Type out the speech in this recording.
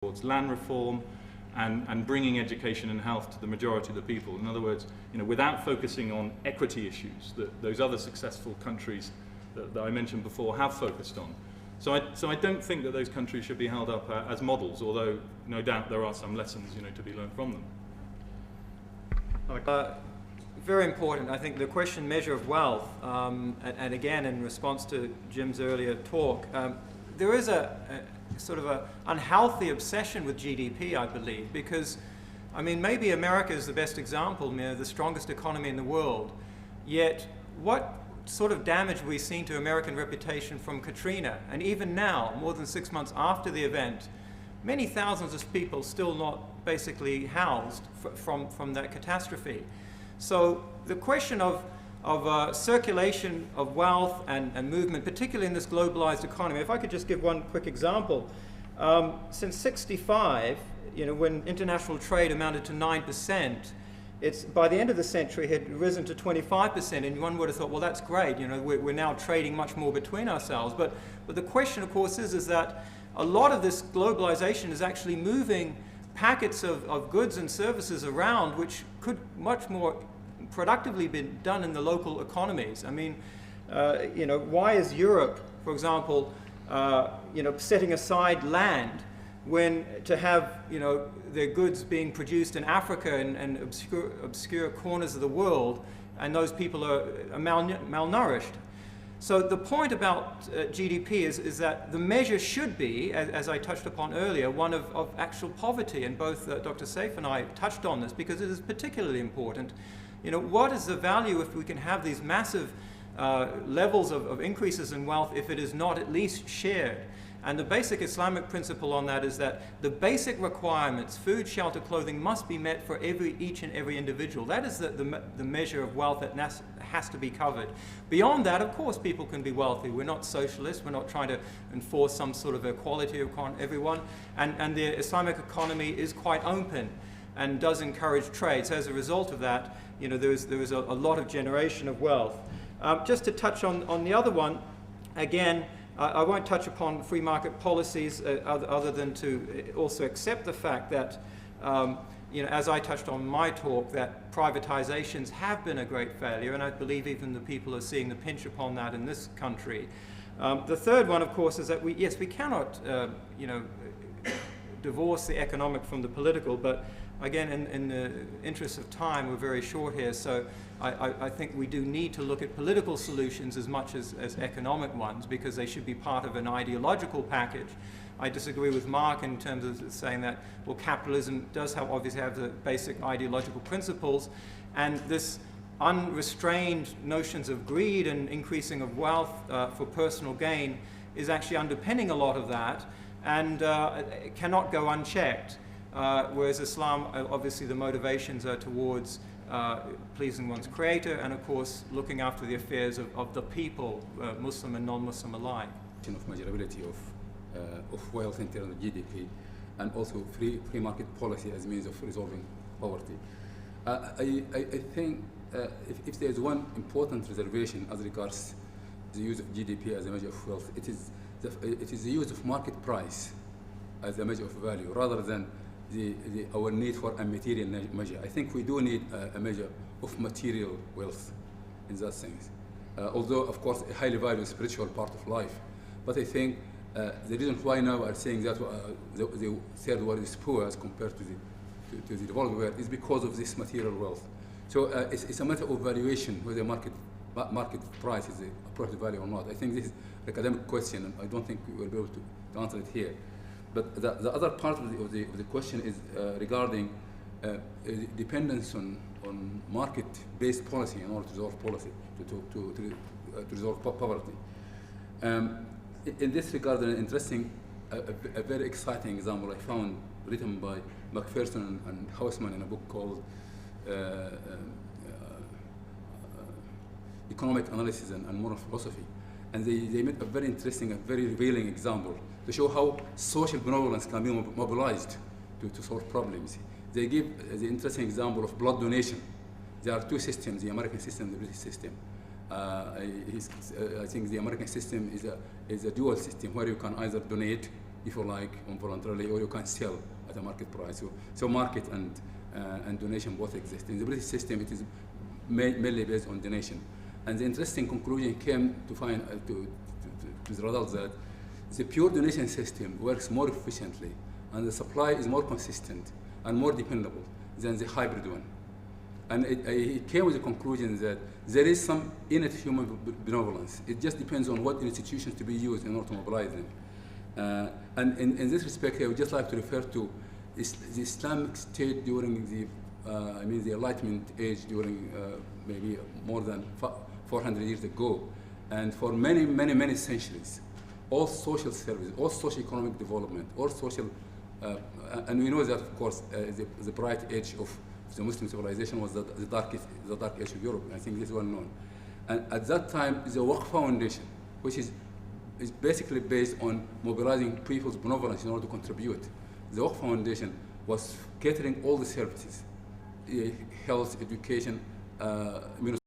towards land reform and bringing education and health to the majority of the people. In other words, without focusing on equity issues that those other successful countries that I mentioned before have focused on. So I don't think that those countries should be held up as models, although no doubt there are some lessons to be learned from them. Very important. I think the question measure of wealth, and again in response to Jim's earlier talk, there is a sort of an unhealthy obsession with GDP, I believe, because, I mean, maybe America is the best example, the strongest economy in the world, yet what sort of damage we've seen to American reputation from Katrina, and even now, more than 6 months after the event, many thousands of people still not basically housed from that catastrophe. So the question of circulation of wealth and movement, particularly in this globalized economy. If I could just give one quick example. Since '65, when international trade amounted to 9%, it's by the end of the century had risen to 25%, and one would have thought, well, that's great. We're now trading much more between ourselves. But the question, of course, is that a lot of this globalization is actually moving packets of goods and services around, which could much more productively been done in the local economies. I mean, why is Europe, for example, setting aside land when to have their goods being produced in Africa and obscure corners of the world, and those people are malnourished? So the point about GDP is that the measure should be, as I touched upon earlier, one of actual poverty, and both Dr. Saif and I touched on this because it is particularly important. What is the value if we can have these massive levels of increases in wealth if it is not at least shared? And the basic Islamic principle on that is that the basic requirements, food, shelter, clothing, must be met for each and every individual. That is the measure of wealth that has to be covered. Beyond that, of course, people can be wealthy. We're not socialists. We're not trying to enforce some sort of equality upon everyone. And the Islamic economy is quite open and does encourage trade. So as a result of that, there is a lot of generation of wealth. Just to touch on the other one, again, I won't touch upon free market policies other than to also accept the fact that, as I touched on in my talk, that privatizations have been a great failure, and I believe even the people are seeing the pinch upon that in this country. The third one, of course, is that we cannot, divorce the economic from the political, but again, in the interest of time, we're very short here, so I think we do need to look at political solutions as much as economic ones, because they should be part of an ideological package. I disagree with Mark in terms of saying that, well, capitalism does obviously have the basic ideological principles, and this unrestrained notions of greed and increasing of wealth for personal gain is actually underpinning a lot of that, and it cannot go unchecked. Whereas Islam, obviously the motivations are towards pleasing one's creator and, of course, looking after the affairs of the people, Muslim and non-Muslim alike. Of measurability of wealth in terms of GDP, and also free market policy as means of resolving poverty. I think if there is one important reservation as regards the use of GDP as a measure of wealth, it is the use of market price as a measure of value, rather than our need for a material measure. I think we do need a measure of material wealth in that sense. Although, of course, I highly value the spiritual part of life. But I think the reason why now are saying that the third world is poor as compared to the developed world is because of this material wealth. So it's a matter of valuation whether market price is the appropriate value or not. I think this is an academic question, and I don't think we will be able to answer it here. But the other part of the question is regarding dependence on market-based policy in order to resolve to resolve poverty. In this regard, an interesting, a very exciting example I found written by Macpherson and Hausman in a book called Economic Analysis and Moral Philosophy. And they made a very interesting and very revealing example to show how social benevolence can be mobilized to solve problems. They give the interesting example of blood donation. There are two systems, the American system and the British system. I think the American system is a dual system where you can either donate if you like, voluntarily, or you can sell at a market price. So market and donation both exist. In the British system, it is mainly based on donation. And the interesting conclusion came to find to the result that the pure donation system works more efficiently, and the supply is more consistent and more dependable than the hybrid one. And it came with the conclusion that there is some innate human benevolence. It just depends on what institutions to be used in order to mobilize them. And in this respect, I would just like to refer to the Islamic State during the Enlightenment age, during maybe more than 400 years ago. And for many centuries, all social services, all socio-economic development, all social, and we know that, of course, the bright age of the Muslim civilization was the dark age of Europe. I think this is well known. And at that time, the Waqf Foundation, which is basically based on mobilizing people's benevolence in order to contribute. The Waqf Foundation was catering all the services, health, education,